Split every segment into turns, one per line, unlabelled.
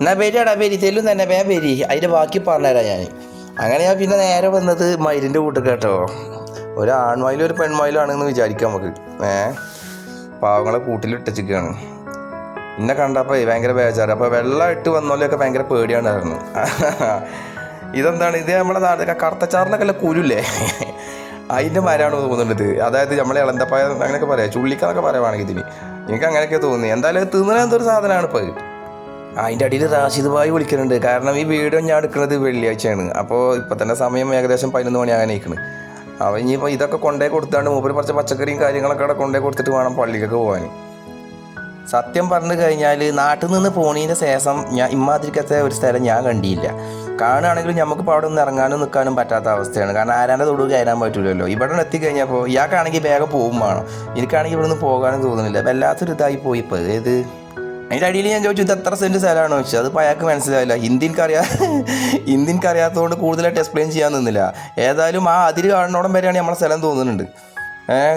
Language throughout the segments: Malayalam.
എന്നാൽ പേരിടാ പേരി തെല്ലും തന്നെ പേരി അതിൻ്റെ ബാക്കി പറഞ്ഞുതരാം ഞാൻ. അങ്ങനെ ഞാൻ പിന്നെ നേരെ വന്നത് മയിലിൻ്റെ വീട്ടിൽ കേട്ടോ. ഒരു ആൺമയിലും ഒരു പെൺമയിലാണെന്ന് വിചാരിക്കാം നമുക്ക്. പാവങ്ങളെ കൂട്ടിലിട്ടിച്ചിരിക്കുകയാണ്. എന്നെ കണ്ടപ്പോൾ ഭയങ്കര ബേജാറ്. അപ്പോൾ വെള്ളം ഇട്ട് വന്നോലെയൊക്കെ ഭയങ്കര പേടിയാണ്ടായിരുന്നു. ഇതെന്താണ്, ഇത് നമ്മളെ നാട്ടിലൊക്കെ കറുത്തച്ചാറിലൊക്കെ അല്ല കുരുല്ലേ, അതിൻ്റെ മരമാണ് തോന്നുന്നത്. അതായത് നമ്മളെ ഇളന്തപ്പായ അങ്ങനെയൊക്കെ പറയാം, ചുള്ളിക്കാന്നൊക്കെ പറയുവാണെങ്കിൽ ഇതിന് എനിക്ക് അങ്ങനെയൊക്കെ തോന്നി. എന്തായാലും തിന്നുന്ന എന്തൊരു സാധനമാണ് ഇപ്പോൾ. അതിൻ്റെ അടിയിൽ റാഷിദ് ഭായി വിളിക്കുന്നുണ്ട്. കാരണം ഈ വീഡിയോ ഞാൻ എടുക്കുന്നത് വെള്ളിയാഴ്ചയാണ്. അപ്പോൾ ഇപ്പം തന്നെ സമയം ഏകദേശം 11 മണി അങ്ങനെ നിൽക്കുന്നത്. അപ്പോൾ ഇനിയിപ്പോൾ ഇതൊക്കെ കൊണ്ടേ കൊടുത്താണ്ട് മൂപ്പര് കുറച്ച് പച്ചക്കറിയും കാര്യങ്ങളൊക്കെ അവിടെ കൊണ്ടേ കൊടുത്തിട്ട് വേണം പള്ളിക്കൊക്കെ പോകാൻ. സത്യം പറഞ്ഞു കഴിഞ്ഞാൽ നാട്ടിൽ നിന്ന് പോണതിൻ്റെ ശേഷം ഞാൻ ഇമ്മാതിരിക്കത്തെ ഒരു സ്ഥലം ഞാൻ കണ്ടിയില്ല. കാണുകയാണെങ്കിലും നമുക്കിപ്പോൾ അവിടെ നിന്ന് ഇറങ്ങാനും നിൽക്കാനും പറ്റാത്ത അവസ്ഥയാണ്. കാരണം ആരാൻ്റെ തൊടുക കയറാൻ പറ്റില്ലല്ലോ. ഇവിടെ എത്തിക്കഴിഞ്ഞപ്പോൾ ഇയാൾക്കാണെങ്കിൽ വേഗം പോകും വേണം, എനിക്കാണെങ്കിൽ ഇവിടെ നിന്ന് പോകാനും തോന്നുന്നില്ല. വല്ലാത്തൊരു ഇതായി പോയി ഇപ്പോൾ. ഏത് അതിൻ്റെ അടിയിൽ ഞാൻ ചോദിച്ചു ഇത് എത്ര സെൻറ്റ് സ്ഥലമാണോ ചോദിച്ചത്. അത് അയാൾക്ക് മനസ്സിലായില്ല. ഹിന്ദിക്ക് അറിയാത്തതുകൊണ്ട് കൂടുതലായിട്ട് എക്സ്പ്ലെയിൻ ചെയ്യാൻ നിന്നില്ല. ഏതായാലും ആ അതിര് കാണുന്നോടം വരെയാണ് നമ്മളെ സ്ഥലം തോന്നുന്നുണ്ട്.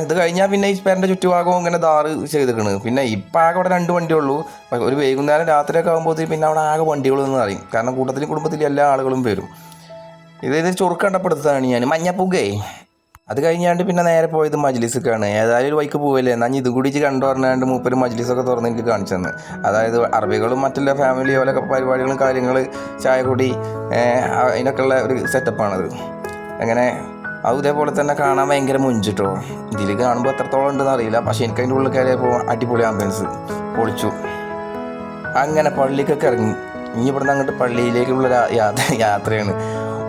ഇത് കഴിഞ്ഞാൽ പിന്നെ ഈ പേരൻ്റെ ചുറ്റുഭാഗവും ഇങ്ങനെ ധാറ് ചെയ്തിരിക്കണ്. പിന്നെ ഇപ്പം ആകെ അവിടെ 2 വണ്ടിയുള്ളൂ. ഒരു വൈകുന്നേരം രാത്രിയൊക്കെ ആകുമ്പോഴത്തേക്ക് പിന്നെ അവിടെ ആകെ വണ്ടികളെന്ന് പറയും. കാരണം കുടുംബത്തിൽ എല്ലാ ആളുകളും വരും. ഇത് ചൊറുക്ക് കണ്ടപ്പെടുത്തതാണ് ഞാൻ മഞ്ഞപ്പൂകേ. അത് കഴിഞ്ഞാണ്ട് പിന്നെ നേരെ പോയത് മജ്ലിസിക്കാണ്. ഏതായാലും ഒരു വൈക്ക് പോവല്ലേ, എന്നാൽ ഇതും കൂടി കണ്ടു പറഞ്ഞാണ്ട് മൂപ്പര് മജ്ലിസൊക്കെ തുറന്ന് എനിക്ക് കാണിച്ചു തന്നെ. അതായത് അറബികളും മറ്റുള്ള ഫാമിലി പോലൊക്കെ പരിപാടികളും കാര്യങ്ങൾ, ചായ കുടി, അതിനൊക്കെ ഉള്ള ഒരു സെറ്റപ്പാണത്. അങ്ങനെ അത് ഇതേപോലെ തന്നെ കാണാൻ ഭയങ്കര മുഞ്ചിട്ടോ. ഇതിൽ കാണുമ്പോൾ എത്രത്തോളം ഉണ്ടെന്ന് അറിയില്ല, പക്ഷേ എനിക്ക് അതിൻ്റെ ഉള്ളിൽ കയറിയപ്പോൾ അടിപൊളി ആംബുലൻസ് പൊളിച്ചു. അങ്ങനെ പള്ളിക്കൊക്കെ ഇറങ്ങി. ഇനി ഇവിടുന്ന് അങ്ങോട്ട് പള്ളിയിലേക്കുള്ള യാത്രയാണ്.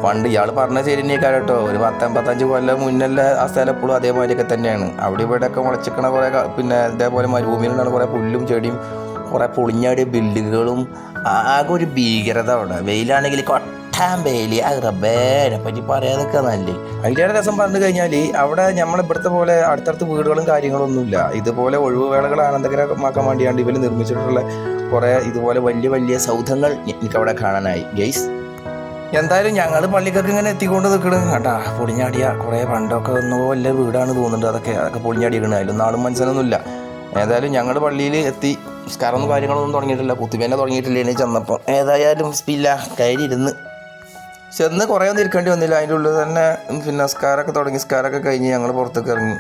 പണ്ട് ഇയാൾ പറഞ്ഞ ശരിയേക്കാൾ കേട്ടോ, ഒരു 10-55 കൊല്ലം മുന്നല്ല ആ സ്ഥലം എപ്പോഴും അതേമാതിരിയൊക്കെ തന്നെയാണ്. അവിടെ ഇവിടെയൊക്കെ മുളച്ചിക്കണ കുറേ, പിന്നെ ഇതേപോലെ മരുഭൂമിയിലാണ് കുറേ പുല്ലും ചെടിയും കുറേ പൊളിഞ്ഞാടിയ ബിൽഡിങ്ങുകളും. ആകെ ഒരു ഭീകരത അവിടെ. വെയിലാണെങ്കിൽ കൊട്ടാൻ വെയില്, ആ റബ്ബേനെ പറ്റി പറയാതൊക്കെ നല്ലേ. അതിലേറെ രസം പറഞ്ഞു കഴിഞ്ഞാൽ അവിടെ നമ്മളിവിടുത്തെ പോലെ അടുത്തടുത്ത് വീടുകളും കാര്യങ്ങളൊന്നുമില്ല. ഇതുപോലെ ഒഴിവുവേളകൾ ആനന്ദകരമാക്കാൻ വേണ്ടിയാണ് ഇവർ നിർമ്മിച്ചിട്ടുള്ള കുറേ ഇതുപോലെ വലിയ വലിയ സൗധങ്ങൾ എനിക്കവിടെ കാണാനായി ഗെയ്സ്. എന്തായാലും ഞങ്ങൾ പള്ളിക്കൊക്കെ ഇങ്ങനെ എത്തിക്കൊണ്ട് നിൽക്കണം കേട്ടാ. പൊളിഞ്ഞാടിയ കുറേ പണ്ടൊക്കെ ഒന്നോ വലിയ വീടാണ് തോന്നുന്നുണ്ട്. അതൊക്കെ പൊളിഞ്ഞാടിയാണ്. അതിലൊന്നും ആളും മനസ്സിലൊന്നുമില്ല. ഏതായാലും ഞങ്ങൾ പള്ളിയിൽ എത്തി. നിസ്കാരമൊന്നും കാര്യങ്ങളൊന്നും തുടങ്ങിയിട്ടില്ല, കുത്തിബേനെ തുടങ്ങിയിട്ടില്ല. ഇനി ചെന്നപ്പോൾ ഏതായാലും സ്പില്ല കയറി ചെന്ന് കുറേ ഒന്നും ഇരിക്കേണ്ടി വന്നില്ല. അതിൻ്റെ ഉള്ളിൽ തന്നെ പിന്നെ നിസ്കാരമൊക്കെ തുടങ്ങി. നിസ്കാരമൊക്കെ കഴിഞ്ഞ് ഞങ്ങൾ പുറത്തേക്ക് ഇറങ്ങി.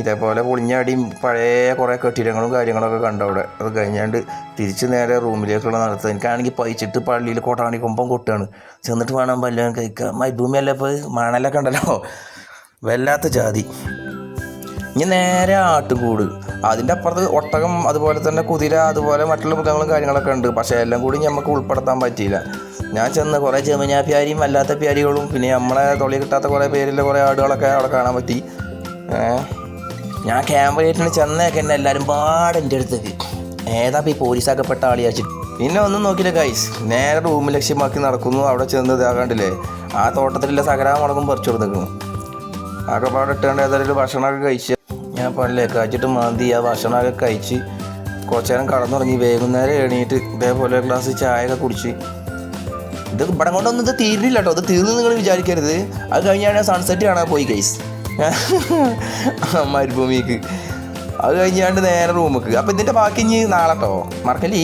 ഇതേപോലെ പൊളിഞ്ഞാടിയും പഴയ കുറേ കെട്ടിടങ്ങളും കാര്യങ്ങളൊക്കെ കണ്ടവിടെ. അത് കഴിഞ്ഞാണ്ട് തിരിച്ച് നേരെ റൂമിലേക്കുള്ള നടത്തുക. എനിക്കാണെങ്കിൽ പയിച്ചിട്ട് പള്ളിയിൽ കോട്ടാണി കൊമ്പം കൊട്ടുകയാണ്. ചെന്നിട്ട് വേണം വല്ലതും കഴിക്കുക. മരുഭൂമിയല്ല ഇപ്പോൾ മണലൊക്കെ ഉണ്ടല്ലോ, വല്ലാത്ത ജാതി. ഇനി നേരെ ആട്ടുകൂട്. അതിൻ്റെ അപ്പുറത്ത് ഒട്ടകം, അതുപോലെ തന്നെ കുതിര, അതുപോലെ മറ്റുള്ള മൃഗങ്ങളും കാര്യങ്ങളൊക്കെ ഉണ്ട്. പക്ഷേ എല്ലാം കൂടി നമുക്ക് ഉൾപ്പെടുത്താൻ പറ്റിയില്ല. ഞാൻ ചെന്ന് കുറേ ചെമഞ്ഞാപ്യാരിയും അല്ലാത്ത പ്യാരികളും പിന്നെ നമ്മളെ തൊളി കിട്ടാത്ത കുറേ പേരിലെ കുറേ ആടുകളൊക്കെ അവിടെ കാണാൻ പറ്റി. ഞാൻ ക്യാമറയായിട്ടാണ് ചെന്നേക്കെ തന്നെ എല്ലാവരും പാടെൻ്റെ അടുത്തേക്ക് ഏതാ ഈ പോലീസാക്കപ്പെട്ട ആളിയാച്ചിട്ട്. പിന്നെ ഒന്നും നോക്കില്ല ഗൈസ്, നേരെ റൂം ലക്ഷ്യമാക്കി നടക്കുന്നു. അവിടെ ചെന്ന് ഇതാകാണ്ടില്ലേ ആ തോട്ടത്തിലുള്ള സകരാ മുളകും പറിച്ചു കൊടുത്തേക്കുന്നു. ആകെ പാടെ ഇട്ടാണ്ട് ഏതായാലും ഭക്ഷണമൊക്കെ കഴിച്ച് ഞാൻ പള്ളിയൊക്കെ കഴിച്ചിട്ട് മാന്തി ആ ഭക്ഷണമൊക്കെ കഴിച്ച് കുറച്ച് നേരം കടന്നുറങ്ങി. വൈകുന്നേരം എണീറ്റ് ഇതേപോലെ ഒരു ഗ്ലാസ് ചായയൊക്കെ കുടിച്ച്. ഇത് ഇവിടെ കൊണ്ടൊന്നും ഇത് തീർന്നില്ല കേട്ടോ. ഇത് തീർന്നു നിങ്ങൾ വിചാരിക്കരുത്. അത് കഴിഞ്ഞാണ് സൺസെറ്റ് കാണാൻ പോയി ഗൈസ് മരുഭൂമിക്ക്. അത് കഴിഞ്ഞാണ്ട് നേരെ റൂമിക്ക്. അപ്പോൾ ഇതിൻ്റെ ബാക്കി ഇനി നാളെ കേട്ടോ, മറക്കല്ലേ.